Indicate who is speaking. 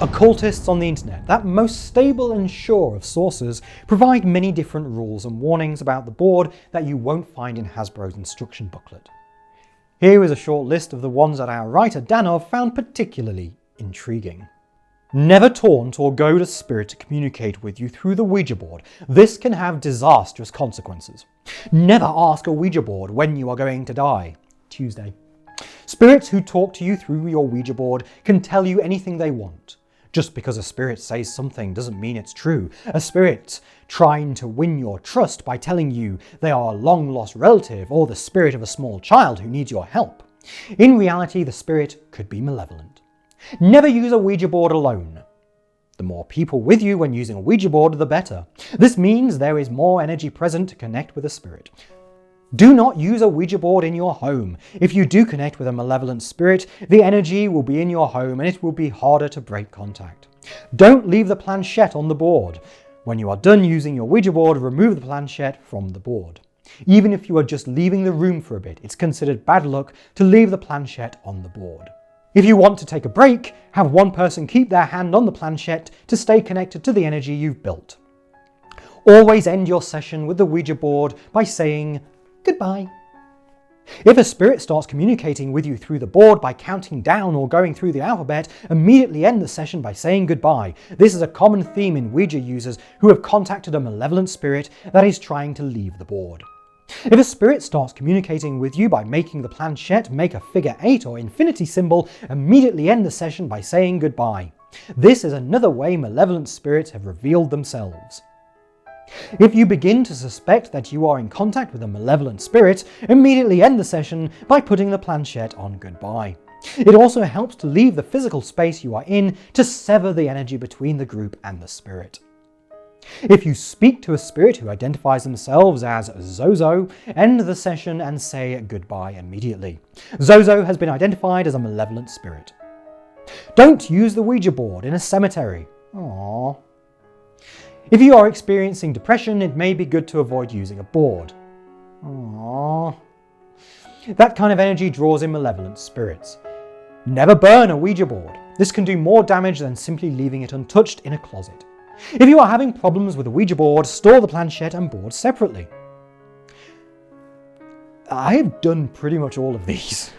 Speaker 1: Occultists on the internet, that most stable and sure of sources, provide many different rules and warnings about the board that you won't find in Hasbro's instruction booklet. Here is a short list of the ones that our writer DANOV found particularly intriguing. Never taunt or goad a spirit to communicate with you through the Ouija board. This can have disastrous consequences. Never ask a Ouija board when you are going to die. Tuesday. Spirits who talk to you through your Ouija board can tell you anything they want. Just because a spirit says something doesn't mean it's true. A spirit trying to win your trust by telling you they are a long-lost relative or the spirit of a small child who needs your help. In reality, the spirit could be malevolent. Never use a Ouija board alone. The more people with you when using a Ouija board, the better. This means there is more energy present to connect with a spirit. Do not use a Ouija board in your home. If you do connect with a malevolent spirit, the energy will be in your home and it will be harder to break contact. Don't leave the planchette on the board. When you are done using your Ouija board, remove the planchette from the board. Even if you are just leaving the room for a bit, it's considered bad luck to leave the planchette on the board. If you want to take a break, have one person keep their hand on the planchette to stay connected to the energy you've built. Always end your session with the Ouija board by saying goodbye. If a spirit starts communicating with you through the board by counting down or going through the alphabet, immediately end the session by saying goodbye. This is a common theme in Ouija users who have contacted a malevolent spirit that is trying to leave the board. If a spirit starts communicating with you by making the planchette make a figure 8 or infinity symbol, immediately end the session by saying goodbye. This is another way malevolent spirits have revealed themselves. If you begin to suspect that you are in contact with a malevolent spirit, immediately end the session by putting the planchette on goodbye. It also helps to leave the physical space you are in to sever the energy between the group and the spirit. If you speak to a spirit who identifies themselves as Zozo, end the session and say goodbye immediately. Zozo has been identified as a malevolent spirit. Don't use the Ouija board in a cemetery. Aww. If you are experiencing depression, it may be good to avoid using a board. Aww. That kind of energy draws in malevolent spirits. Never burn a Ouija board. This can do more damage than simply leaving it untouched in a closet. If you are having problems with a Ouija board, store the planchette and board separately. I have done pretty much all of these.